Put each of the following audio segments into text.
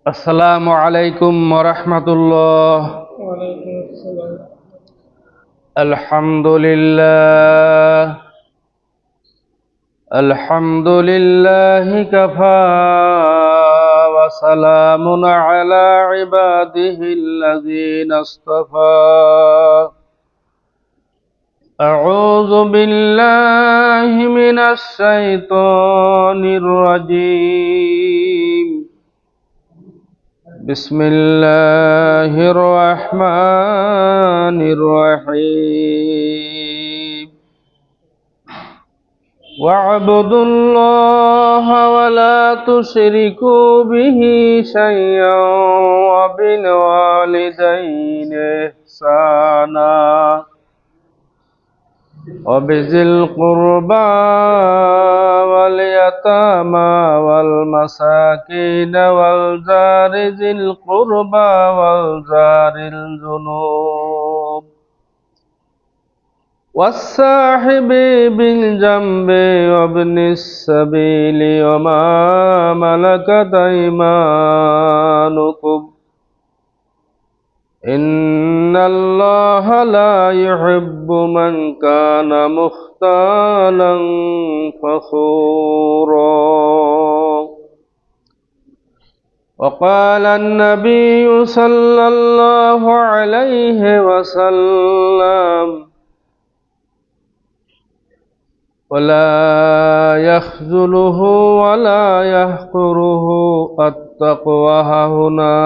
আসসালামু আলাইকুম ওয়া রাহমাতুল্লাহ। ওয়ালাইকুম আসসালাম। আলহামদুলিল্লাহ আলহামদুলিল্লাহি কাফা ওয়া সালামুন আলা ইবাদিহিল্লাযীনা ইসতাফা। আউযু বিল্লাহি মিনাশ শাইতানির রাজীম। بسم الله الرحمن الرحيم. واعبدوا الله ولا تشركوا به شيئا وبالوالدين إحسانا وبذي القربى واليتامى والمساكين والجار ذي القربى والجار الجنوب والصاحب بالجنب وابن السبيل وما ملكت أيمانكم إن الله لا يحب من كان مختالا فخورا. وقال النبي صلى الله عليه وسلم ولا يخذله ولا يحقره التقوى هنا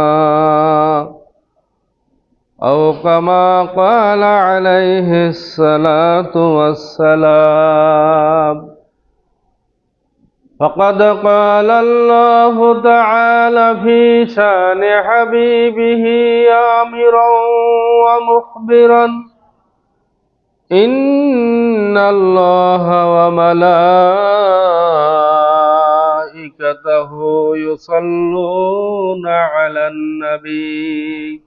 أو كما قال عليه الصلاة والسلام. فقد قال الله تعالى في شان حبيبه آمرا ومخبرا إن الله وملائكته يصلون على النبي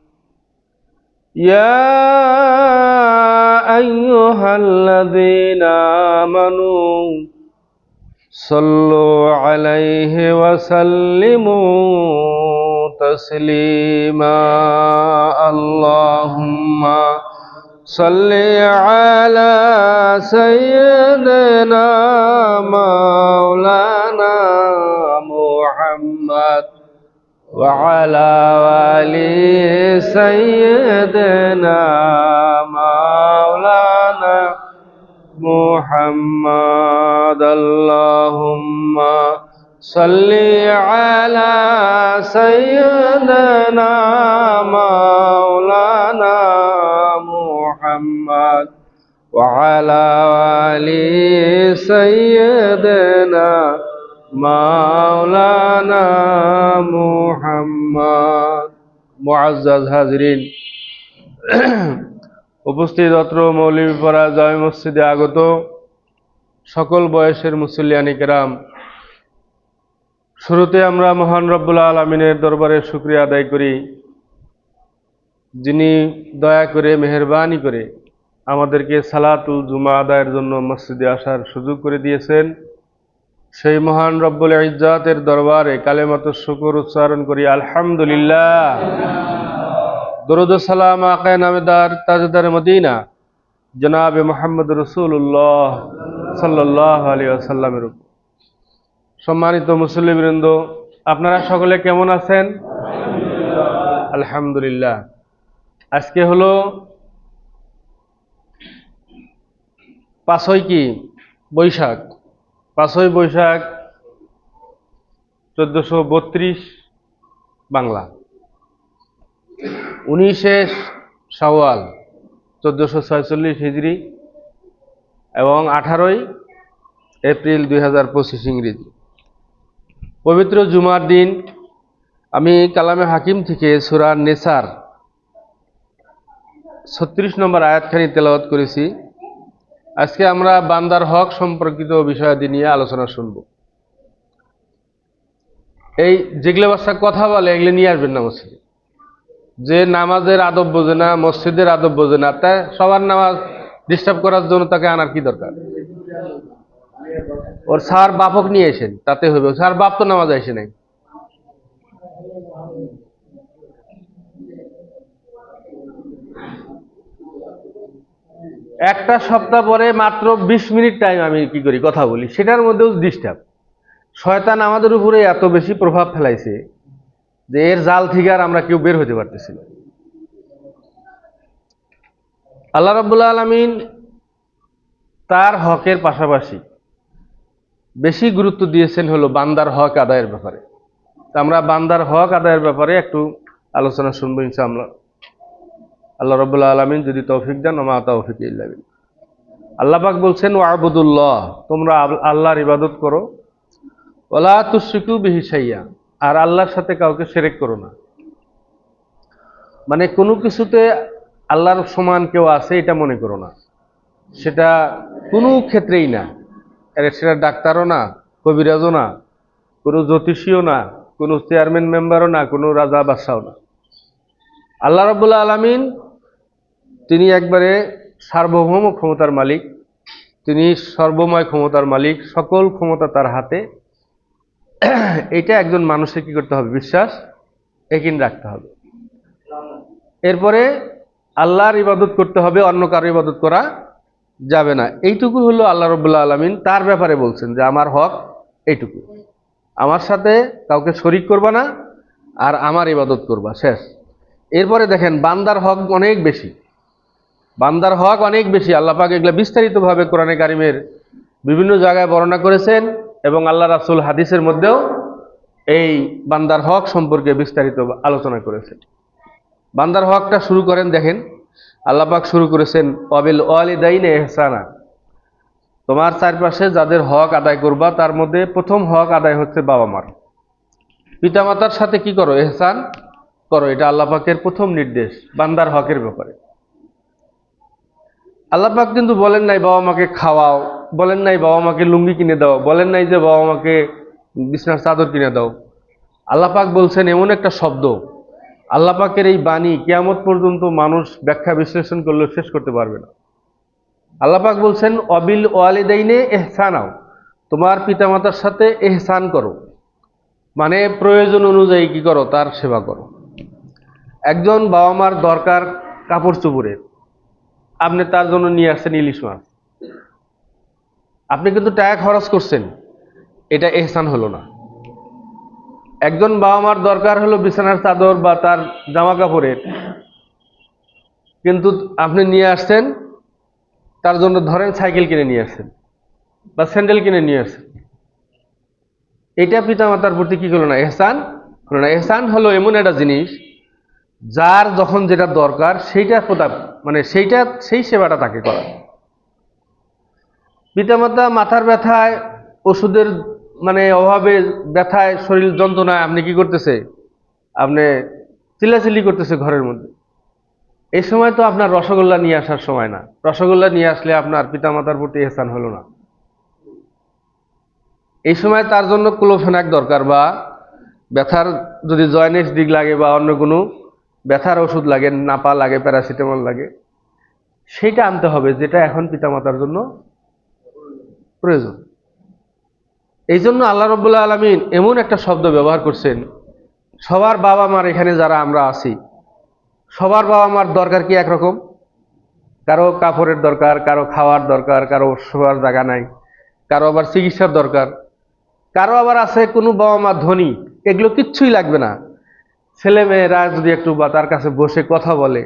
يا أيها الذين آمنوا صلوا عليه وسلموا تسليما. اللهم صل على سيدنا مولانا محمد وعلى آل سيدنا مولانا محمد. اللهم صل على سيدنا مولانا محمد وعلى آل سيدنا মাওলানা মুহাম্মদ। মুআজ্জাজ হাজরিন, উপস্থিত অত্র মৌলভীপাড়া জামে মসজিদে আগত সকল বয়সের মুসল্লিয়ানি কেরাম, শুরুতে আমরা মহান রব্বুল আলামিনের দরবারে শুকরিয়া আদায় করি, যিনি দয়া করে মেহেরবানি করে আমাদেরকে সালাতুল জুমা আদায়ের জন্য মসজিদে আসার সুযোগ করে দিয়েছেন। সেই মহান রব্বুল ইজ্জাতের দরবারে কালেমাতুশ শুকর উচ্চারণ করি আলহামদুলিল্লাহ। দরুদ ও সালাম আকায়ে নামেদার তাজদার মদিনা জনাবে মুহাম্মদ রাসূলুল্লাহ সাল্লাল্লাহু আলাইহি ওয়াসাল্লামের উপর। সম্মানিত মুসল্লিবৃন্দ, আপনারা সকলে কেমন আছেন? আলহামদুলিল্লাহ। আজকে হলো 5ই বৈশাখ, 5ই বৈশাখ 1432 বাংলা, 19শে শাওয়াল 1446 হিজরি এবং 18ই এপ্রিল 2025 ইংরেজি। পবিত্র জুমার দিন আমি কালামে হাকিম থেকে সূরা নেসার 36 নম্বর আয়াতখানি তেলাওয়াত করেছি। আজকে আমরা বান্দার হক সম্পর্কিত বিষয়াদি নিয়ে আলোচনা শুনব। এই যেগুলো বাচ্চা কথা বলে এগুলো নিয়ে আসবেন না মসজিদে। যে নামাজের আদব বোঝে না, মসজিদের আদব বোঝে না, তা সবার নামাজ ডিস্টার্ব করার জন্য তাকে আনার কি দরকার? ওর স্যার বাপক নিয়ে এসেন, তাতে হবে। স্যার বাপ তো নামাজ আসে নাই। একটা সপ্তাহ পরে মাত্র 20 মিনিট টাইম আমি কি করি, কথা বলি, সেটার মধ্যেও ডিস্টার্ব। শয়তান আমাদের উপরে এত বেশি প্রভাব ফেলাইছে যে এর জাল থেকে আর আমরা কেউ বের হতে পারতেছি না। আল্লাহ রাব্বুল আলামিন তার হকের পাশাপাশি বেশি গুরুত্ব দিয়েছেন হলো বান্দার হক আদায়ের ব্যাপারে। আমরা বান্দার হক আদায়ের ব্যাপারে একটু আলোচনা শুনবো ইনশাআল্লাহ। আল্লাহ রাব্বুল আলামিন যদি তৌফিক দেন, ওমা তাওফিক ইল্লা বিল্লাহ। আল্লাহ পাক বলছেন, ওয়াবুদুল্লাহ, তোমরা আল্লাহর ইবাদত করো, ওয়ালা তুশরিকু বিহি শাইয়্যা, আর আল্লাহর সাথে কাউকে শিরক করো না। মানে কোনো কিছুতে আল্লাহর সমান কেউ আছে এটা মনে করো না, সেটা কোনো ক্ষেত্রেই না। সেটা ডাক্তারও না, কবিরাজও না, কোনো জ্যোতিষীও না, কোনো চেয়ারম্যান মেম্বারও না, কোনো রাজা বাদশাও না। আল্লাহ রাব্বুল আলামিন তিনি একবারে সার্বভৌম ক্ষমতার মালিক, তিনি সর্বময় ক্ষমতার মালিক, সকল ক্ষমতা তার হাতে। এটা একজন মানুষের কি করতে হবে, বিশ্বাস একিন রাখতে হবে। এরপরে আল্লাহর ইবাদত করতে হবে, অন্য কারো ইবাদত করা যাবে না। এইটুকু হলো আল্লাহ রাব্বুল আলামিন তার ব্যাপারে বলছেন যে আমার হক এইটুকু, আমার সাথে কাউকে শরীক করবা না আর আমার ইবাদত করবা, শেষ। এরপরে দেখেন বান্দার হক অনেক বেশি, বান্দার হক অনেক বেশি। আল্লাহ পাক এগুলা বিস্তারিতভাবে কোরআনে কারিমের বিভিন্ন জায়গায় বর্ণনা করেছেন এবং আল্লাহ রাসূল হাদিসের মধ্যেও এই বান্দার হক সম্পর্কে বিস্তারিত আলোচনা করেছেন। বান্দার হকটা শুরু করেন, দেখেন আল্লাহ পাক শুরু করেছেন ওয়াবিল ওয়ালিদাইনি ইহসানা, তোমার চারপাশে যাদের হক আদায় করবা তার মধ্যে প্রথম হক আদায় হচ্ছে বাবা মার। পিতামাতার সাথে কি করো, ইহসান করো। এটা আল্লাহ পাকের প্রথম নির্দেশ বান্দার হকের ব্যাপারে। আল্লাহ পাক কিন্তু বলেন নাই বাবা মাকে খাওয়াও, বলেন নাই বাবা মাকে লুঙ্গি কিনে দাও, বলেন নাই যে বাবা মাকে বিছানার চাদর কিনে দাও। আল্লাহ পাক বলছেন এমন একটা শব্দ, আল্লাহ পাকের এই বাণী কিয়ামত পর্যন্ত মানুষ ব্যাখ্যা বিশ্লেষণ করলেও শেষ করতে পারবে না। আল্লাহ পাক বলছেন অবিল ওয়ালিদাইনে ইহসানাও, তোমার পিতামাতার সাথে ইহসান করো, মানে প্রয়োজন অনুযায়ী কি করো, তার সেবা করো। একজন বাবা মার দরকার কাপড় চোপড়ের, আপনি তার জন্য নিয়ে আসছেন ইলিশ মাছ, আপনি কিন্তু টাকা খরচ করছেন, এটা ইহসান হলো না। একজন বাবা মার দরকার হলো বিছানার চাদর বা তার জামা কাপড়ের, কিন্তু আপনি নিয়ে আসছেন তার জন্য, ধরেন সাইকেল কিনে নিয়ে আসছেন বা স্যান্ডেল কিনে নিয়ে আসছেন, এটা পিতামাতার প্রতি কি হলো না, ইহসান হলো না। ইহসান হলো এমন একটা জিনিস যার যখন যেটা দরকার সেইটা মানে সেই সেবাটা তাকে করা। পিতামাতা মাথার ব্যথায়, ওষুধের মানে অভাবে, ব্যথায়, শরীর যন্ত্রণায় আপনি কি করতেছে, আপনি চিল্লাচিল্লি করতেছে ঘরের মধ্যে। এই সময় তো আপনার রসগোল্লা নিয়ে আসার সময় না, রসগোল্লা নিয়ে আসলে আপনার পিতামাতার প্রতি ইহসান হলো না। এই সময় তার জন্য ক্লোফেনাক দরকার, বা ব্যথার যদি জয়েন্ট দিক লাগে বা অন্য কোনো ব্যথার ওষুধ লাগে, নাপা লাগে, প্যারাসিটামল লাগে, সেইটা আনতে হবে যেটা এখন পিতামাতার জন্য প্রয়োজন। এই জন্য আল্লাহ রাব্বুল আলামিন এমন একটা শব্দ ব্যবহার করছেন, সবার বাবা মার, এখানে যারা আমরা আছি সবার বাবা মার দরকার কি একরকম? কারো কাপড়ের দরকার, কারো খাওয়ার দরকার, কারো শোয়ার জায়গা নাই, কারো আবার চিকিৎসার দরকার, কারো আবার আছে কোনো বাবা মা ধনী, এগুলো কিচ্ছুই লাগবে না। ছেলে মেয়েরা যদি একটু বা তার কাছে বসে কথা বলে,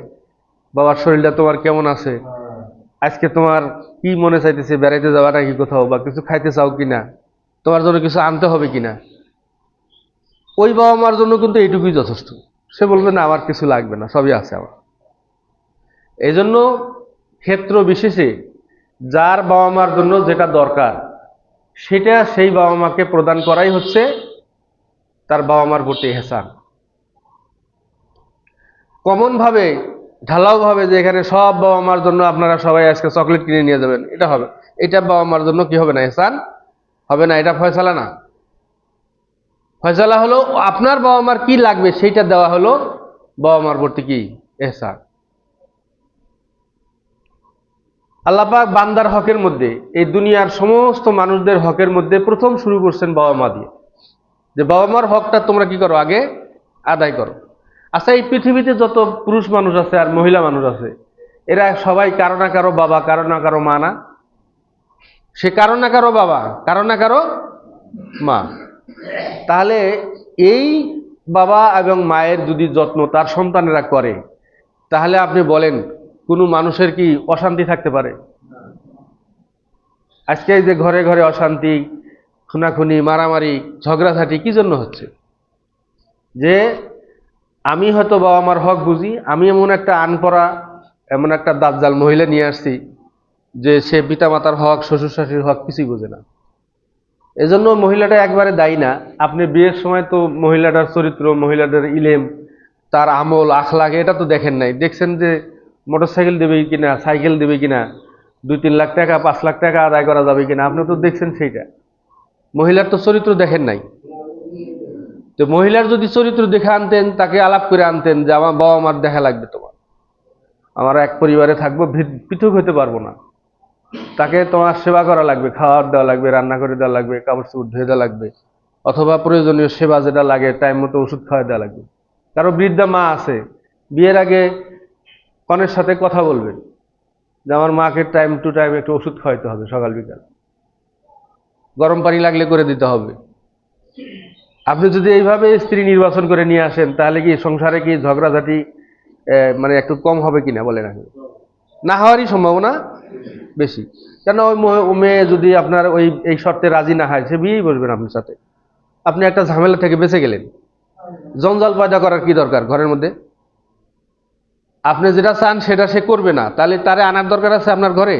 বাবার শরীরটা তোমার কেমন আছে, আজকে তোমার কি মনে চাইতেছে, বেড়াইতে যাওয়া নাকি কোথাও, বা কিছু খাইতে চাও কিনা, তোমার জন্য কিছু আনতে হবে কিনা, ওই বাবা মার জন্য কিন্তু এইটুকুই যথেষ্ট। সে বলবে না আমার কিছু লাগবে না, সবই আছে আমার। এই জন্য ক্ষেত্র বিশেষে যার বাবা মার জন্য যেটা দরকার সেটা সেই বাবা মাকে প্রদান করাই হচ্ছে তার বাবা মার প্রতি ইহসান। কমন ভাবে, ঢালাও ভাবে যে এখানে সব বাবা মার জন্য আপনারা সবাই আজকে চকলেট কিনে নিয়ে যাবেন, এটা হবে, এটা বাবা মার জন্য কি হবে না, ইহসান হবে না। এটা ফয়সালা না। ফয়সালা হলো আপনার বাবা মার কি লাগবে সেইটা দেওয়া হলো বাবা মার প্রতি কি ইহসান। আল্লাহ পাক বান্দার হকের মধ্যে, এই দুনিয়ার সমস্ত মানুষদের হকের মধ্যে প্রথম শুরু করছেন বাবা মা দিয়ে, যে বাবা মার হকটা তোমরা কি করো, আগে আদায় করো। আচ্ছা, এই পৃথিবীতে যত পুরুষ মানুষ আছে আর মহিলা মানুষ আছে, এরা সবাই কারো না কারো বাবা, কারো না কারো মা না? সে কারো না কারো বাবা, কারো না কারো মা। তাহলে এই বাবা এবং মায়ের যদি যত্ন তার সন্তানেরা করে, তাহলে আপনি বলেন কোনো মানুষের কি অশান্তি থাকতে পারে? আজকে এই যে ঘরে ঘরে অশান্তি, খুনাখুনি, মারামারি, ঝগড়াঝাটি কি জন্য হচ্ছে? যে আমি হয়তো বাবা মার হক বুঝি, আমি এমন একটা আনপড়া, এমন একটা দাজ্জাল মহিলা নিয়ে আসছি যে সে পিতামাতার হক, শ্বশুর শাশুড়ির হক কিছুই বোঝে না। এজন্য মহিলাটা একবারে দায়ী না। আপনি বিয়ের সময় তো মহিলাটার চরিত্র, মহিলাটার ইলেম, তার আমল আখলাক এটা তো দেখেন নাই। দেখছেন যে মোটরসাইকেল দেবে কিনা, সাইকেল দেবে কিনা, 2-3 লাখ টাকা 5 লাখ টাকা আদায় করা যাবে কিনা, আপনি তো দেখছেন সেইটা। মহিলার তো চরিত্র দেখেন নাই। তো মহিলার যদি চরিত্র দেখে আনতেন, তাকে আলাপ করে আনতেন যে আমার বাবা মার দেখা লাগবে, তোমার আমরা এক পরিবারে থাকবো, পৃথক হতে পারবো না, তাকে তোমার সেবা করা লাগবে, খাওয়ার দেওয়া লাগবে, রান্না করে দেওয়া লাগবে, কাপড় চোপড় ধুয়ে দেওয়া লাগবে, অথবা প্রয়োজনীয় সেবা যেটা লাগে টাইম মতো ওষুধ খাওয়া দেওয়া লাগবে। কারো বৃদ্ধা মা আছে, বিয়ের আগে কনের সাথে কথা বলবেন যে আমার মাকে টাইম টু টাইম একটু ওষুধ খাওয়াইতে হবে, সকাল বিকাল, গরম পানি লাগলে করে দিতে হবে। আপনি যদি এইভাবে স্ত্রী নির্বাচন করে নিয়ে আসেন, তাহলে কি সংসারে কি ঝগড়াঝাটি মানে একটু কম হবে কিনা বলেন? আগে না হওয়ারই সম্ভাবনা বেশি। কেন ওই মেয়ে যদি আপনার এই শর্তে রাজি না হয়, সে বিয়েই বসবেন আপনার সাথে। আপনি একটা ঝামেলা থেকে বেঁচে গেলেন। জঞ্জাল পয়দা করার কি দরকার ঘরের মধ্যে? আপনি যেটা চান সেটা সে করবে না, তাহলে তারে আনার দরকার আছে আপনার ঘরে?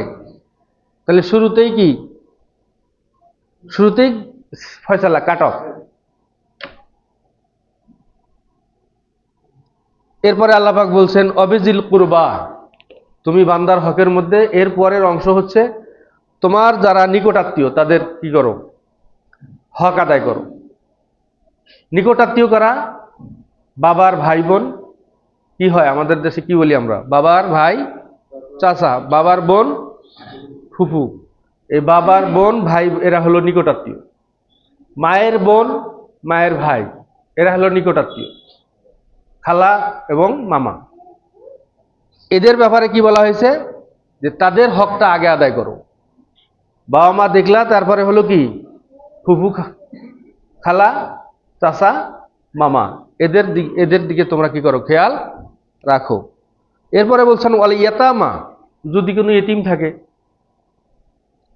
তাহলে শুরুতেই ফয়সালা কাট অফ। এরপরে আল্লাহ পাক বলছেন অবিজিল কুরবা, তুমি বান্দার হকের মধ্যে এর পরের অংশ হচ্ছে তোমার যারা নিকটাত্মীয় তাদের কি করো? হক আদায় করো। নিকটাত্মীয় কারা? বাবার ভাই বোন। কি হয় আমাদের দেশে কি বলি আমরা? বাবার ভাই চাচা, বাবার বোন ফুফু। এই বাবার বোন ভাই এরা হলো নিকটাত্মীয়। মায়ের বোন, মায়ের ভাই এরা হলো নিকটাত্মীয়, খালা এবং মামা। এদের ব্যাপারে কি বলা হয়েছে? যে তাদের হকটা আগে আদায় করো। বাবা মা দেখলা, তারপরে হলো কি ফুফু, খালা, চাচা, মামা, এদের দিকে তোমরা কি করো? খেয়াল রাখো। এরপরে বলছেন ওয়াল ইয়াতামা, যদি কোনো এতিম থাকে।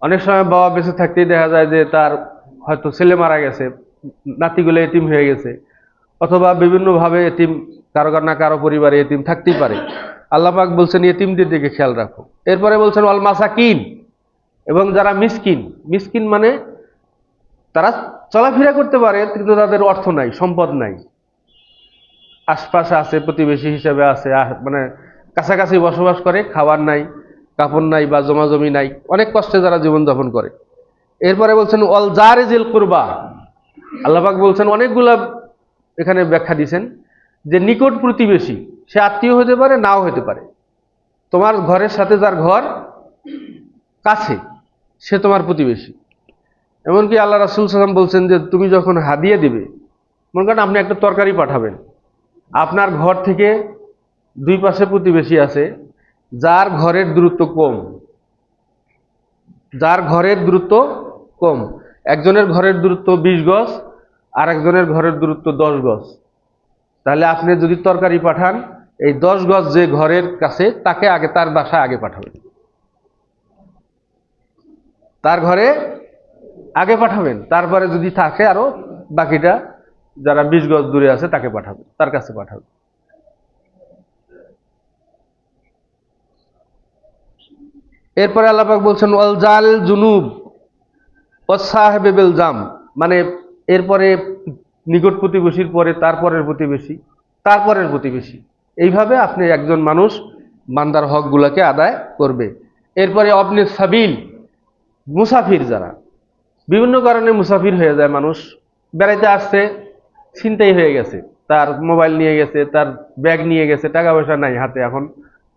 অনেক সময় বাবা বেঁচে থাকতেই দেখা যায় যে তার হয়তো ছেলে মারা গেছে, নাতিগুলো এতিম হয়ে গেছে, অথবা বিভিন্নভাবে এতিম কারো না কারো পরিবারে এতিম থাকতেই পারে। আল্লাহ পাক বলছেন এতিমদের দিকে খেয়াল রাখো। এরপরে বলছেন ওয়াল মাসাকিন, এবং যারা মিসকিন। মিসকিন মানে তারা চলাফেরা করতে পারে কিন্তু তাদের অর্থ নাই, সম্পদ নাই, আশপাশে আছে, প্রতিবেশী হিসেবে আছে, মানে কাছাকাছি বসবাস করে, খাবার নাই, কাপড় নাই বা জমাজমি নাই, অনেক কষ্টে যারা জীবনযাপন করে। এরপরে বলছেন অল জারিজিল কুরবা, আল্লাহ পাক বলছেন অনেকগুলা এখানে ব্যাখ্যা দিয়েছেন যে নিকট প্রতিবেশী, সে আত্মীয় হতে পারে, নাও হতে পারে। তোমার ঘরের সাথে যার ঘর কাছে সে তোমার প্রতিবেশী। এমনকি আল্লাহ রাসূল সাল্লাল্লাহু আলাইহি ওয়াসাল্লাম বলছেন যে তুমি যখন হাদিয়া দিবে, মনে করেন আপনি একটা তরকারি পাঠাবেন, আপনার ঘর থেকে 2 পাশে প্রতিবেশী আছে, যার ঘরের দূরত্ব কম, যার ঘরের দূরত্ব কম, একজনের ঘরের দূরত্ব 20 গজ, আর একজনের ঘরের দূরত্ব 10 গজ, তাহলে আপনি যদি তরকারি পাঠান, এই 10 গজ যে ঘরের কাছে তাকে আগে তার বাসায় আগে পাঠাবেন, তার ঘরে আগে পাঠাবেন। তারপরে যদি থাকে আরো বাকিটা যারা 20 গজ দূরে আছে তাকে পাঠাবেন, তার কাছে পাঠাবেন। এরপরে আল্লাহ পাক বলছেন ওয়াল জাল জুনুব ওয়াস সাহিবে বিল জাম, মানে এরপরে নিকট প্রতিবেশীর পরে তারপরের প্রতিবেশী, তারপরের প্রতিবেশী, এইভাবে আপনি একজন মানুষ বান্দার হকগুলোকে আদায় করবে। এরপরে অবনে সাবিল, মুসাফির যারা, বিভিন্ন কারণে মুসাফির হয়ে যায় মানুষ, বেড়াইতে আসছে, ছিনতাই হয়ে গেছে, তার মোবাইল নিয়ে গেছে, তার ব্যাগ নিয়ে গেছে, টাকা পয়সা নাই হাতে, এখন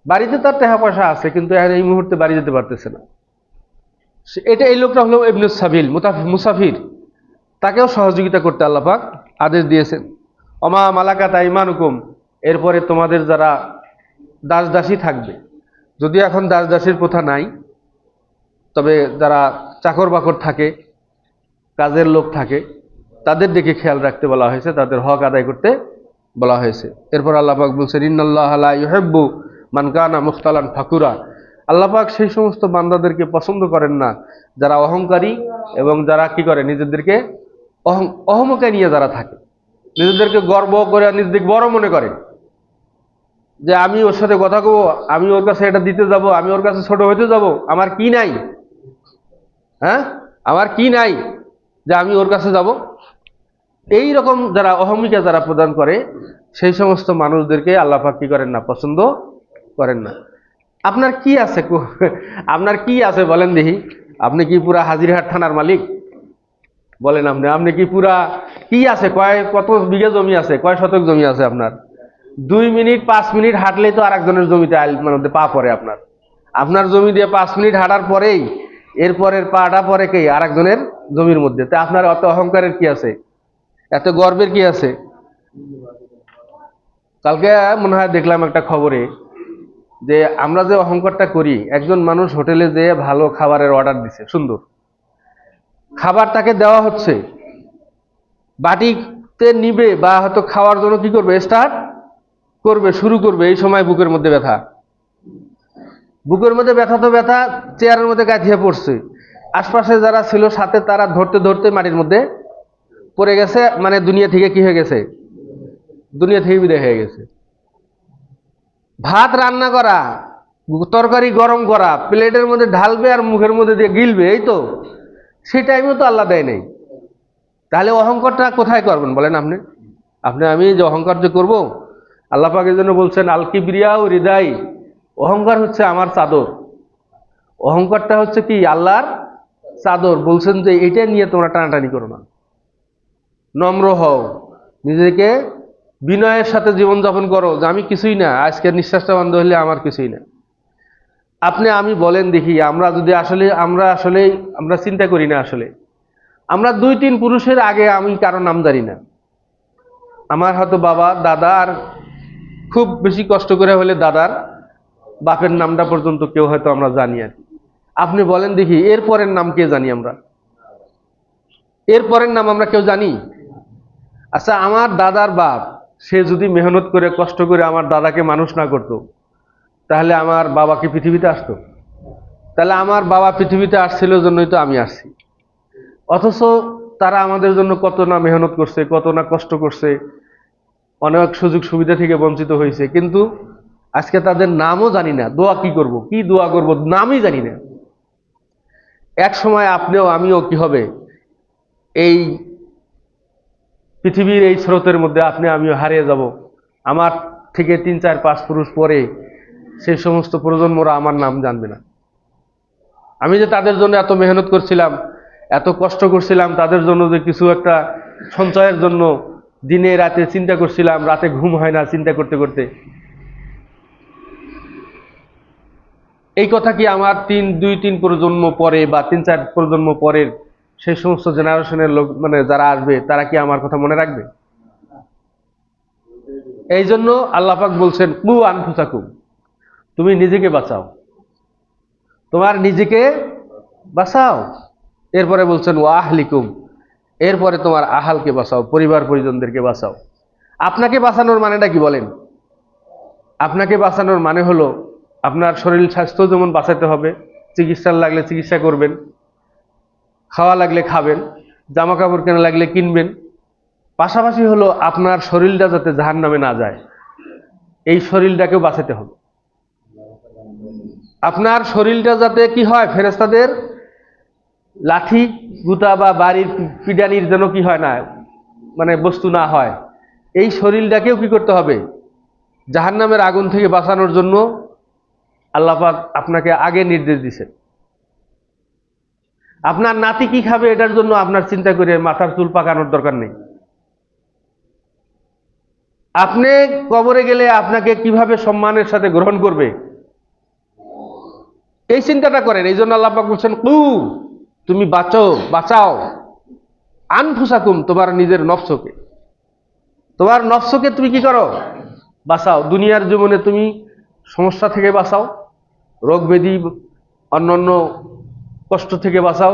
বাড়িতে তার টাকা পয়সা আছে কিন্তু এই মুহূর্তে বাড়ি যেতে পারতেছে না, এটা এই লোকটা হলো ইবনুস সাবিল, মুসাফির। তাকেও সহযোগিতা করতে আল্লাহ পাক আদেশ দিয়েছেন। অমা মালাকাত আইমানুকুম, এরপরে তোমাদের যারা দাস দাসী থাকবে, যদিও এখন দাস দাসীর প্রথা নাই, তবে যারা চাকর বাকর থাকে, কাজের লোক থাকে, তাদের দিকে খেয়াল রাখতে বলা হয়েছে, তাদের হক আদায় করতে বলা হয়েছে। এরপর আল্লাহ পাক বলছেন ইন্নাল্লাহা লা ইউহিব্বু মান কানা মুখতালান ফাকুরা, আল্লাহ পাক সেই সমস্ত বান্দাদেরকে পছন্দ করেন না যারা অহংকারী এবং যারা কি করে নিজেদেরকে অহমকে নিয়ে যারা থাকে, নিজেদেরকে গর্ব করে নিজেদেরকে বড় মনে করে, যে আমি ওর সাথে কথা কব, আমি ওর কাছে এটা দিতে যাব, আমি ওর কাছে ছোট হইতে যাব, আমার কি নাই, হ্যাঁ আমার কি নাই যে আমি ওর কাছে যাব। এই রকম যারা অহমিকা যারা প্রদান করে, সেই সমস্ত মানুষদেরকে আল্লাহ পাক কি করেন না, পছন্দ করেন না। আপনার কি আছে, আপনার কি আছে বলেন দেখি? আপনি কি পুরা হাজিরহাট থানার মালিক? বলেন আপনি কি পুরা কি আছে, কত বিঘা জমি আছে, কয় শতক জমি আছে আপনার? 2 মিনিট 5 মিনিট হাঁটলেই তো আরেকজনের জমিতে মধ্যে পা পড়ে। আপনার জমি দিয়ে 5 মিনিট হাঁটার পরেই এরপরের পাটা পরে কে আরেকজনের জমির মধ্যে। তা আপনার অত অহংকারের কি আছে, এত গর্বের কি আছে? কালকে মনে হয় দেখলাম একটা খবরে যে আমরা যে অহংকারটা করি, একজন মানুষ হোটেলে যেয়ে ভালো খাবারের অর্ডার দিছে, সুন্দর খাবার তাকে দেওয়া হচ্ছে, বাটিতে নিবে বা হয়তো খাওয়ার জন্য কি করবে, স্টার্ট করবে, শুরু করবে, এই সময় বুকের মধ্যে ব্যথা, বুকের মধ্যে ব্যথা তো ব্যথা, চেয়ারের মধ্যে গাঁথিয়ে পড়ছে, আশপাশে যারা ছিল সাথে তারা ধরতে ধরতে মাটির মধ্যে পড়ে গেছে, মানে দুনিয়া থেকে কি হয়ে গেছে, দুনিয়া থেকে বিদায় হয়ে গেছে। ভাত রান্না করা, তরকারি গরম করা, প্লেটের মধ্যে ঢালবে আর মুখের মধ্যে দিয়ে গিলবে, এই তো সেই টাইমও তো আল্লাহ দেয় নাই। তাহলে অহংকারটা কোথায় করবেন বলেন? আমি যে অহংকার যে করবো, আল্লাহ পাকের জন্য বলছেন আল কিবরিয়া ও হৃদয়, অহংকার হচ্ছে আমার চাদর, অহংকারটা হচ্ছে কি আল্লাহর চাদর। বলছেন যে এটা নিয়ে তোমরা টানাটানি করো না, নম্র হও, নিজেকে বিনয়ের সাথে জীবনযাপন করো, যে আমি কিছুই না, আজকের নিঃশ্বাসটা বন্ধ হলে আমার কিছুই না। আমি বলেন দেখি, আমরা চিন্তা করি না, আসলে আমরা 2-3 পুরুষের আগে আমি কারো নাম জানি না। আমার হয়তো বাবা দাদা, আর খুব বেশি কষ্ট করে হলে দাদার বাপের নামটা পর্যন্ত কেউ হয়তো আমরা জানি আর কি। আপনি বলেন দেখি এরপরের নাম কে জানি আমরা? এরপরের নাম আমরা কেউ জানি? আচ্ছা, আমার দাদার বাপ সে যদি মেহনত করে কষ্ট করে আমার দাদাকে মানুষ না করতো, তাহলে আমার বাবা কি পৃথিবীতে আসতো? তাহলে আমার বাবা পৃথিবীতে আসছিল জন্যই তো আমি আসছি। অথচ তারা আমাদের জন্য কত না মেহনত করছে, কত না কষ্ট করছে, অনেক সুযোগ সুবিধা থেকে বঞ্চিত হয়েছে, কিন্তু আজকে তাদের নামও জানি না। দোয়া কি করব, কি দোয়া করব, নামই জানি না। এক সময় আপনিও আমিও কি হবে, এই পৃথিবীর এই স্রোতের মধ্যে আমিও হারিয়ে যাব। আমার থেকে 3-4-5 পুরুষ পরে সেই সমস্ত প্রজন্মরা আমার নাম জানবে না। আমি যে তাদের জন্য এত মেহনত করছিলাম, এত কষ্ট করছিলাম, তাদের জন্য যে কিছু একটা সঞ্চয়ের জন্য দিনে রাতে চিন্তা করছিলাম, রাতে ঘুম হয় না চিন্তা করতে করতে, এই কথা কি আমার 2-3 প্রজন্ম পরে বা 3-4 প্রজন্ম পরের সেই সমস্ত জেনারেশনের লোক, মানে যারা আসবে, তারা কি আমার কথা মনে রাখবে? এই জন্য আল্লাহ পাক বলছেন কু আনফুসাকুম, তুমি নিজেকে বাঁচাও, তোমার নিজেকে বাঁচাও। এরপরে বলছেন ওয়া আহলিকুম, এরপরে তোমার আহালকে বাঁচাও, পরিবার পরিজনদেরকে বাঁচাও। আপনাকে বাঁচানোর মানেটা কি বলেন? আপনাকে বাঁচানোর মানে হলো আপনার শরীর স্বাস্থ্য যেমন বাঁচাতে হবে, চিকিৎসা লাগলে চিকিৎসা করবেন, খাওয়া লাগলে খাবেন, জামা কাপড় কেনা লাগলে কিনবেন। পাশাপাশি হলো আপনার শরীরটা যাতে জাহান্নামে না যায়, এই শরীরটাকেও বাঁচাতে হবে। আপনার শরীরটা যাতে কি হয়, ফেরেশতাদের লাঠি গুতা বা বাড়ির পিডানির যেন কি হয় না, মানে বস্তু না হয়, এই শরীরটাকেও কি করতে হবে, জাহান্নামের আগুন থেকে বাঁচানোর জন্য আল্লাহ পাক আপনাকে আগে নির্দেশ দিয়েছেন। আপনার নাতি কি খাবে এটার জন্য আপনার চিন্তা করে মাথার চুল পাকানোর দরকার নেই। আপনি কবরে গেলে আপনাকে কিভাবে সম্মানের সাথে গ্রহণ করবে, এই চিন্তাটা করেন। এই জন্য আল্লাহ পাক বলছেন কু, তুমি বাঁচাও আনফুসাকুম, তোমার নিজের নফসকে। তোমার নফসকে তুমি কি করো? বাঁচাও। দুনিয়ার জীবনে তুমি সমস্যা থেকে বাঁচাও, রোগ ব্যাধি অন্যান্য কষ্ট থেকে বাঁচাও,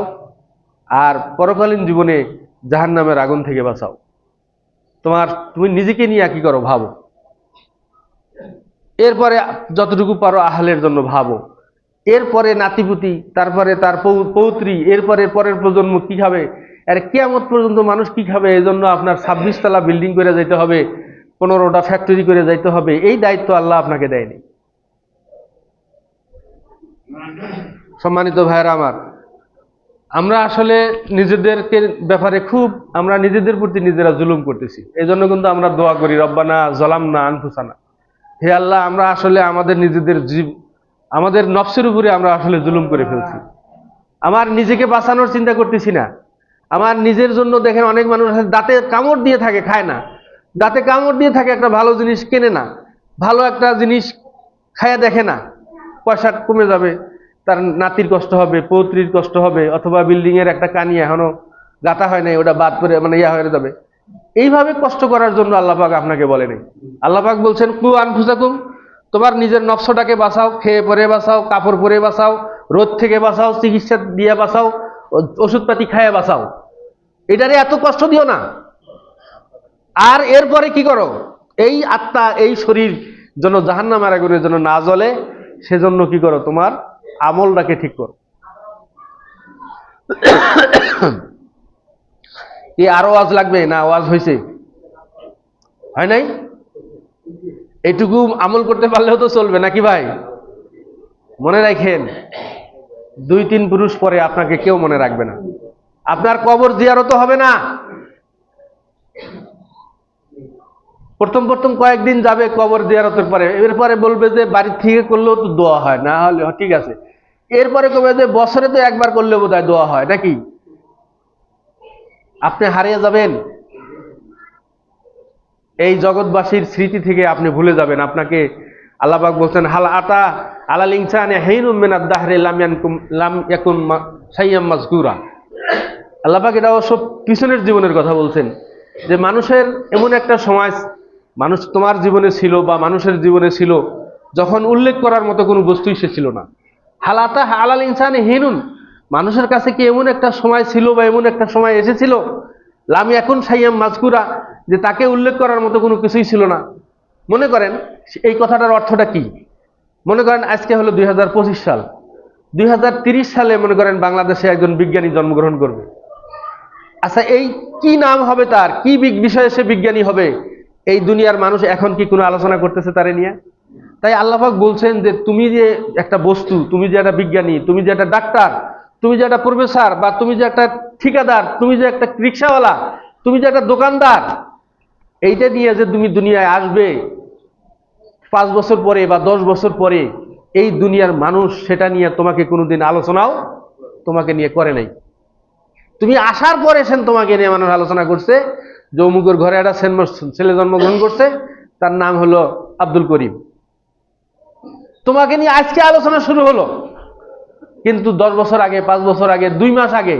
আর পরকালীন জীবনে জাহান্নামের আগুন থেকে বাঁচাও। তুমি নিজেকে নিয়ে কি করো? ভাবো। এরপরে যতটুকু পারো আহলের জন্য ভাবো, এরপরে নাতিপুতি, তারপরে তার পৌত্রী, এরপরে পরের প্রজন্ম কি খাবে, আর কিয়ামত পর্যন্ত মানুষ কি খাবে, এই জন্য আপনার 26 তলা বিল্ডিং করে যাইতে হবে, 15টা ফ্যাক্টরি করে যাইতে হবে। এই দায়িত্ব আল্লাহ আপনাকে দেয়নি। সম্মানিত ভাইয়েরা আমার, আমরা আসলে নিজেদেরকে ব্যাপারে আমরা নিজেদের প্রতি নিজেরা জুলুম করতেছি। এই জন্য কিন্তু আমরা দোয়া করি, রব্বানা যালামনা আনফুসানা, হে আল্লাহ, আমরা আসলে আমাদের আমাদের নফসের উপরে আমরা আসলে জুলুম করে ফেলছি। আমার নিজেকে বাঁচানোর চিন্তা করতেছি না। আমার নিজের জন্য দেখেন অনেক মানুষ আছে দাঁতে কামড় দিয়ে থাকে, খায় না। দাঁতে কামড় দিয়ে থাকে, একটা ভালো জিনিস কেনে না, ভালো একটা জিনিস খায়া দেখে না, পয়সা কমে যাবে, তার নাতির কষ্ট হবে, পৌত্রীর কষ্ট হবে, অথবা বিল্ডিং এর একটা কানি এখনো গাঁথা হয় নাই, ওটা বাদ করে ইয়া হয়ে যাবে। এইভাবে কষ্ট করার জন্য আল্লাহ পাক আপনাকে বলেনি। আল্লাহ পাক বলছেন কু আনফুসাকুম, তোমার নিজের নফসটাকে বাঁচাও, খেয়ে পরে বাঁচাও, কাপড় পরে বাঁচাও, রোদ থেকে বাঁচাও, চিকিৎসা দিয়ে বাঁচাও, ওষুধপাতি খায় বাঁচাও। এটারে এত কষ্ট দিও না। আর এরপরে কি করো? এই আত্মা, এই শরীর যেন জাহান্নামের আগুনের জন্য না জ্বলে, সেজন্য কি করো? তোমার আমলটাকে ঠিক করো। কি আরো ওয়াজ লাগবে? না, ওয়াজ হয়েছে? হয় নাই? এইটুকু আমল করতে পারলেও তো চলবে নাকি ভাই? মনে রাখেন, 2-3 পুরুষ পরে আপনাকে কেউ মনে রাখবে না। আপনার কবর জিয়ারত হবে না। প্রথম প্রথম কয়েকদিন যাবে কবর জিয়ারতের পরে, এরপরে বলবে যে বাড়ির থেকে করলেও তো দোয়া হয়, না হলে ঠিক আছে। এরপরে কবে যে বছরে তো একবার করলে বোধহয় দোয়া হয় নাকি। আপনি হারিয়ে যাবেন, এই জগৎবাসীর স্মৃতি থেকে আপনি ভুলে যাবেন। আপনাকে আল্লাহ পাক বলছেন হাল আতা আলাল ইনসানি হাইনুম মিনাদ দাহরি লাম ইয়াকুন শাইয়াম মাযকুরা। আল্লাহ পাক এটা অবশ্য পিছনের জীবনের কথা বলছেন, যে মানুষের এমন একটা সময় তোমার জীবনে ছিল বা মানুষের জীবনে ছিল যখন উল্লেখ করার মতো কোনো বস্তুই সে ছিল না। হাল আতা আলাল ইনসানি হিনুন, মানুষের কাছে কি এমন একটা সময় ছিল বা এমন একটা সময় এসেছিল লাম ইয়াকুন শাইয়াম মাযকুরা, যে তাকে উল্লেখ করার মতো কোনো কিছুই ছিল না। মনে করেন এই কথাটার অর্থটা কি? মনে করেন আজকে হলো 2025 সাল, 2030 সালে মনে করেন বাংলাদেশে একজন বিজ্ঞানী জন্মগ্রহণ করবে। আচ্ছা, এই কি নাম হবে তার, কি বিষয়ে সে বিজ্ঞানী হবে, এই দুনিয়ার মানুষ এখন কি কোনো আলোচনা করতেছে তারে নিয়ে? তাই আল্লাহ পাক বলছেন যে তুমি যে একটা বস্তু, তুমি যে একটা বিজ্ঞানী, তুমি যে একটা ডাক্তার, তুমি যে একটা প্রফেসর, বা তুমি যে একটা ঠিকাদার, তুমি যে একটা রিক্সাওয়ালা, তুমি যে একটা দোকানদার, এইটা নিয়ে যে তুমি দুনিয়ায় আসবে 5 বছর পরে বা 10 বছর পরে, এই দুনিয়ার মানুষ সেটা নিয়ে তোমাকে কোনোদিন আলোচনাও তোমাকে নিয়ে করে নাই। তুমি আসার পরে সেন তোমাকে নিয়ে মানুষ আলোচনা করছে যে অমুকের ঘরে একটা ছেলে জন্মগ্রহণ করছে, তার নাম হলো আব্দুল করিম। তোমাকে নিয়ে আজকে আলোচনা শুরু হলো, কিন্তু 10 বছর আগে, 5 বছর আগে, 2 মাস আগে,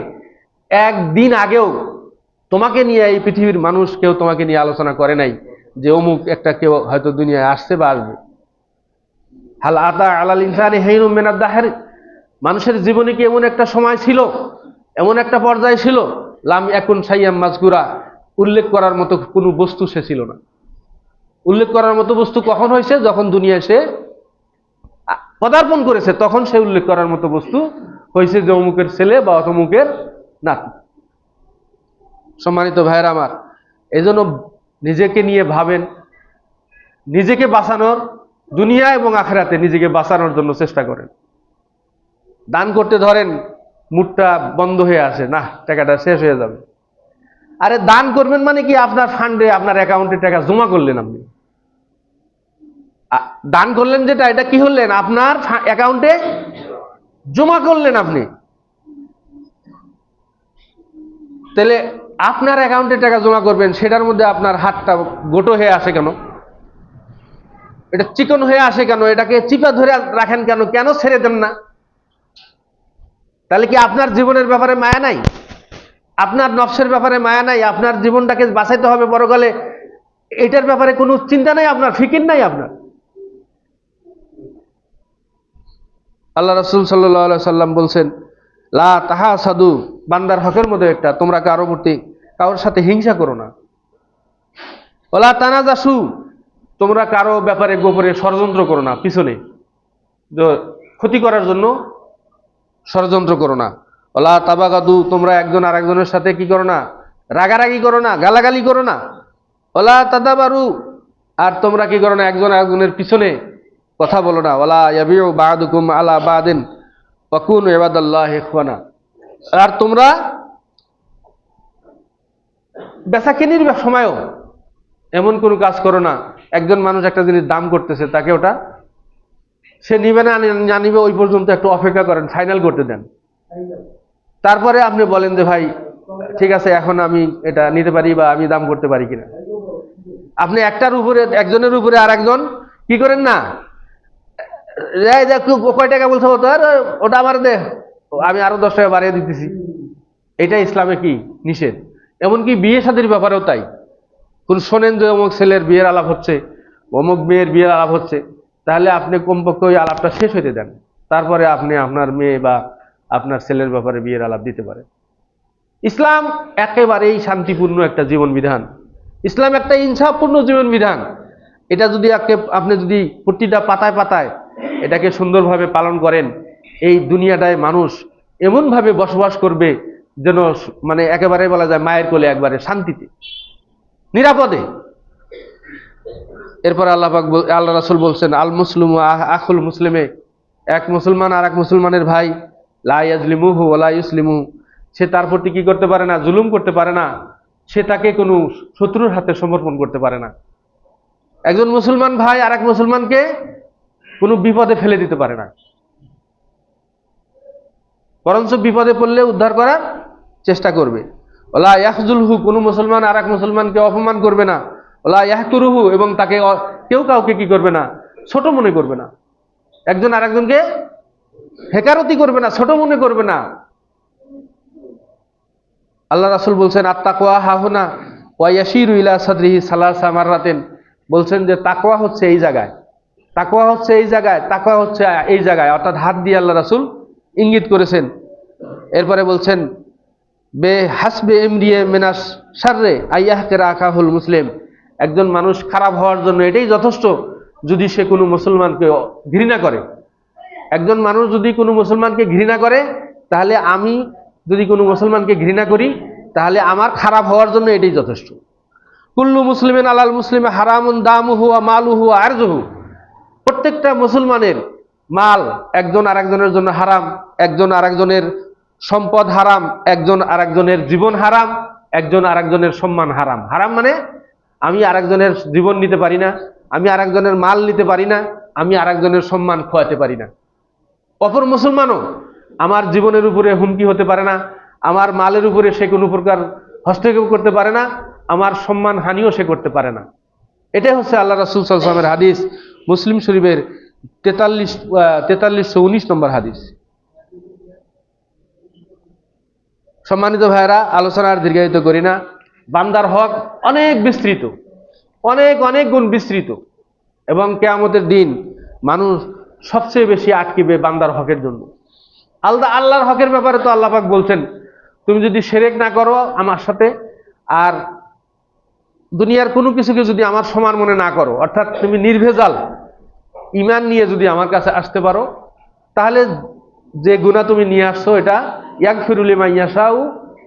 একদিন আগেও তোমাকে নিয়ে এই পৃথিবীর মানুষ কেউ তোমাকে নিয়ে আলোচনা করে নাই যে অমুক একটা কেউ হয়তো দুনিয়ায় আসছে বা আসবে। হাল আতা আলাল ইনসানি হাইনুম মিনাদ দাহরি, মানুষের জীবনে কি এমন একটা সময় ছিল, এমন একটা পর্যায়ে ছিল লাম ইয়াকুন শাইয়াম মাযকুরা, উল্লেখ করার মতো কোনো বস্তু সে ছিল না। উল্লেখ করার মতো বস্তু কখন হয়েছে? যখন দুনিয়ায় সে পদার্পণ করেছে, তখন সে উল্লেখ করার মতো বস্তু হয়েছে যে অমুকের ছেলে বা অমুকের নাতি। সম্মানিত ভাইয়েরা আমার, এই জন্য নিজেকে নিয়ে ভাবেন, নিজেকে বাঁচানোর, দুনিয়া এবং আখিরাতে নিজেকে বাঁচানোর জন্য চেষ্টা করেন। দান করতে ধরেন মুডটা বন্ধ হয়ে আসে, না টাকাটা শেষ হয়ে যাবে। আরে দান করবেন মানে কি, আপনার ফান্ডে, আপনার অ্যাকাউন্টে টাকা জমা করলেন। আপনি দান করলেন যেটা, এটা কি হলেন? আপনার অ্যাকাউন্টে জমা করলেন আপনি। তাহলে আপনার অ্যাকাউন্টে টাকা জমা করবেন, সেটার মধ্যে আপনার হাতটা গোটো হয়ে আসে কেন? এটা চিকন হয়ে আসে কেন? এটাকে চিপা ধরে রাখেন কেন? কেন ছেড়ে দেন না? তাহলে কি আপনার জীবনের ব্যাপারে মায়া নাই? আপনার নফসের ব্যাপারে মায়া নাই? আপনার জীবনটাকে বাঁচাইতে হবে পরকালে, এটার ব্যাপারে কোনো চিন্তা নাই আপনার, ফিকির নাই আপনার। আল্লাহ রাসূল সাল্লাল্লাহু আলাইহি সাল্লাম বলছেন, লা তাহাসাদু, বান্দার হকের মধ্যে একটা, তোমরা কারোর সাথে হিংসা করো না। ওলা তানাজাসু, তোমরা কারো ব্যাপারে গোপনে ষড়যন্ত্র করো না, পিছনে ক্ষতি করার জন্য ষড়যন্ত্র করো না। ওলা তাবাগাদু, তোমরা একজন আরেকজনের সাথে কি করো না, রাগারাগি করো না, গালাগালি করো না। ওলা তাদাবারু, আর তোমরা কি করো না, একজন আরেকজনের পিছনে কথা বলো না। ওলা ইয়াবিউ বাদুকুম আলা বাদিন ওয়াকুনু ইবাদাল্লাহি ইখওয়ানা, আর তোমরা বেচাকেনির সময়ও এমন কোনো কাজ করো না, একজন মানুষ একটা জিনিস দাম করতেছে, তাকে ওটা সে নিবে না না নিবে ওই পর্যন্ত একটু অপেক্ষা করেন, ফাইনাল করতে দেন, তারপরে আপনি বলেন যে ভাই ঠিক আছে এখন আমি এটা নিতে পারি বা আমি দাম করতে পারি কিনা। আপনি একজনের উপরে আর একজন কি করেন না, কয় টাকা বলছো ওটা আমার দে, আমি আরো 10 টাকা বাড়িয়ে দিতেছি। এটা ইসলামে কি নিষেধ। এমনকি বিয়ে শাদীর ব্যাপারেও তাই। কোন শোনেন যে অমুক ছেলের বিয়ের আলাপ হচ্ছে, অমুক মেয়ের বিয়ের আলাপ হচ্ছে, তাহলে আপনি কমপক্ষে ওই আলাপটা শেষ হইতে দেন, তারপরে আপনি আপনার মেয়ে বা আপনার ছেলের ব্যাপারে বিয়ের আলাপ দিতে পারেন। ইসলাম একেবারেই শান্তিপূর্ণ একটা জীবন বিধান। ইসলাম একটা ইনসাফপূর্ণ জীবন বিধান। এটা যদি আপনি যদি প্রতিটা পাতায় পাতায় এটাকে সুন্দরভাবে পালন করেন, এই দুনিয়াটায় মানুষ এমনভাবে বসবাস করবে যেন মানে একেবারে বলা যায় মায়ের কোলে, একবারে শান্তিতে, নিরাপদে। এরপর আল্লাহ রাসূল বলছেন, আল মুসলিমু আখুল মুসলিমে, এক মুসলমান আর এক মুসলমানের ভাই, লা ইয়াজলিমুহু ওয়ালা ইউসলিমু, সে তার প্রতি কি করতে পারে না, জুলুম করতে পারে না, সে তাকে কোনো শত্রুর হাতে সমর্পণ করতে পারে না। একজন মুসলমান ভাই আর এক মুসলমানকে কোনো বিপদে ফেলে দিতে পারে না, বরঞ্চ বিপদে পড়লে উদ্ধার করার চেষ্টা করবে। ওলা ইয়াখজুলহু, কোনো মুসলমান আর এক মুসলমানকে অপমান করবে না। ওলা ইয়াহতুরুহু, এবং তাকে কেউ কাউকে কি করবে না, ছোট মনে করবে না। একজন আর একজনকে হেকারতি করবে না, ছোট মনে করবে না। আল্লাহ রাসূল বলছেন, আত-তাকওয়া হাহুনা ওয়া ইয়াশিরু ইলা সাদরিহি সালাসা মাররাতিন, বলছেন যে তাকওয়া হচ্ছে এই জায়গায়, তাকওয়া হচ্ছে এই জায়গায়, তাকওয়া হচ্ছে এই জায়গায়, অর্থাৎ হাত দিয়ে আল্লাহ রাসূল ইঙ্গিত করেছেন। এরপরে বলছেন, বে হাসবে ইমরিয়ে মিনাস শাররে আইয়াহকিরা আখাহুল মুসলিম, একজন মানুষ খারাপ হওয়ার জন্য এটাই যথেষ্ট যদি সে কোনো মুসলমানকে ঘৃণা করে। একজন মানুষ যদি কোনো মুসলমানকে ঘৃণা করে, তাহলে আমি যদি কোনো মুসলমানকে ঘৃণা করি, তাহলে আমার খারাপ হওয়ার জন্য এটাই যথেষ্ট। কুল্লু মুসলিমিন আলাল মুসলিমে হারামুন দামুহু ওয়া মালুহু ওয়া আরজুহু, প্রত্যেকটা মুসলমানের মাল একজন আরেকজনের জন্য হারাম, একজন আরেকজনের সম্পদ হারাম, একজন আরেকজনের জীবন হারাম, একজন আরেকজনের সম্মান হারাম। হারাম মানে আমি আরেকজনের জীবন নিতে পারি না, আমি আরেকজনের মাল নিতে পারি না, আমি আরেকজনের সম্মান খোয়াতে পারি না। অপর মুসলমানও আমার জীবনের উপরে হুমকি হতে পারে না, আমার মালের উপরে সে কোনো প্রকার হস্তক্ষেপ করতে পারে না, আমার সম্মান হানিও সে করতে পারে না। এটাই হচ্ছে আল্লাহ রাসূল সাল্লাল্লাহু আলাইহি ওয়াসাল্লামের হাদিস, মুসলিম শরীফের 4319 নম্বর হাদিস। সম্মানিত ভাইরা, আলোচনা আর দীর্ঘায়িত করি না। বান্দার হক অনেক বিস্তৃত, অনেক অনেক গুণ বিস্তৃত, এবং কিয়ামতের দিন মানুষ সবচেয়ে বেশি আটকিবে বান্দার হকের জন্য। আল্লাহর হকের ব্যাপারে তো আল্লাহ পাক বলছেন, তুমি যদি শিরক না করো আমার সাথে, আর দুনিয়ার কোনো কিছুকে যদি আমার সমান মনে না করো, অর্থাৎ তুমি নির্ভেজাল ঈমান নিয়ে যদি আমার কাছে আসতে পারো, তাহলে যে গুনাহ তুমি নিয়ে আসছো এটা ইয়াগফিরু লিমান ইয়াশাউ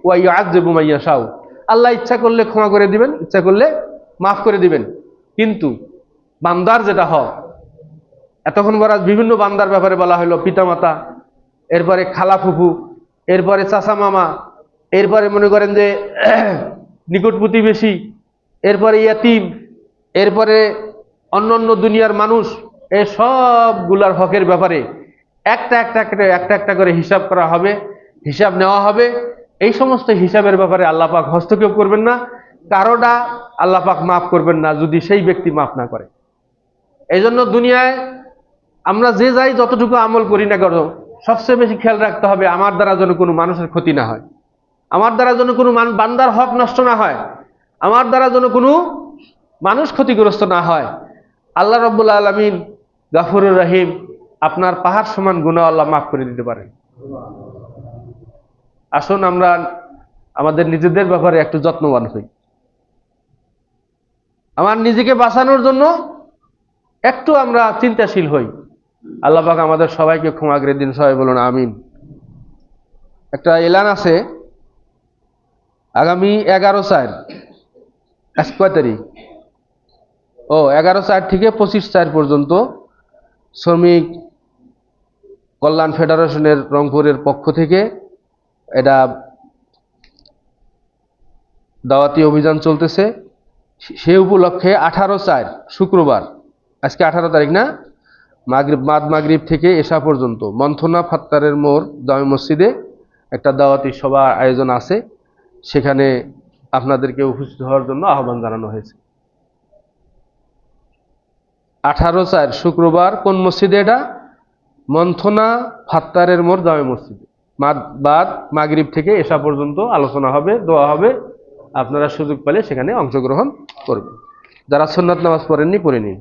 ওয়া ইউআযযিবু মান ইয়াশাউ, আল্লাহ ইচ্ছা করলে ক্ষমা করে দিবেন, ইচ্ছা করলে মাফ করে দিবেন। কিন্তু বান্দার যেটা হয়, এতক্ষণ বরাজ বিভিন্ন বান্দার ব্যাপারে বলা হলো, পিতামাতা, এরপরে খালা ফুফু, এরপরে চাচা মামা, এরপরে মনে করেন যে নিকট প্রতিবেশী, এরপরে ইয়াতিম, এরপরে অন্যান্য দুনিয়ার মানুষ, এই সবগুলার হকের ব্যাপারে একটা একটা করে হিসাব করা হবে, হিসাব নেওয়া হবে। এই সমস্ত হিসাবের ব্যাপারে আল্লাহ পাক হস্তক্ষেপ করবেন না, কারোটা আল্লাহ পাক মাফ করবেন না যদি সেই ব্যক্তি মাফ না করে। এই জন্য দুনিয়ায় আমরা যে যাই যতটুকু আমল করি না কেন, সবচেয়ে বেশি খেয়াল রাখতে হবে আমার দ্বারা যেন কোনো মানুষের ক্ষতি না হয়, আমার দ্বারা যেন কোনো বান্দার হক নষ্ট না হয়, আমার দ্বারা যেন কোনো মানুষ ক্ষতিগ্রস্ত না হয়, আল্লাহ রাব্বুল আলামিন গাফুরুর রহিম, আপনার পাহাড় সমান গুনাহ আল্লাহ মাফ করে দিতে পারেন। আসুন আমরা আমাদের নিজেদের ব্যাপারে একটু যত্নবান হই। আমার নিজেকে বাঁচানোর জন্য একটু আমরা চিন্তাশীল হই। আল্লাহ পাক আমাদের সবাইকে ক্ষমা করে দিন, সবাই বলুন আমিন। একটা এলান আছে, আগামী 11/4, আজ কয় তারিখ? 11/4 থেকে 25/4 পর্যন্ত শ্রমিক কল্যাণ ফেডারেশনের রংপুরের পক্ষ থেকে এটা দাওয়াতি অভিযান চলতেছে। সে উপলক্ষে 18/4 শুক্রবার, আজকে 18 তারিখ না, মাগরিব থেকে এশা পর্যন্ত মন্থনা ফাত্তারের মোড় জামে মসজিদে একটা দাওয়াতি সভা আয়োজন আছে। সেখানে আপনাদেরকে উপস্থিত হওয়ার জন্য আহ্বান জানানো হয়েছে। 18/4 শুক্রবার, কোন মসজিদে? এটা মন্থনা ফাত্তারের মোড় জামে মসজিদে। মাগরিব থেকে এশা পর্যন্ত আলোচনা হবে, দোয়া হবে। আপনারা সুযোগ পেলে সেখানে অংশগ্রহণ করবেন। যারা সুন্নাত নামাজ পড়েননি পড়ে নিন।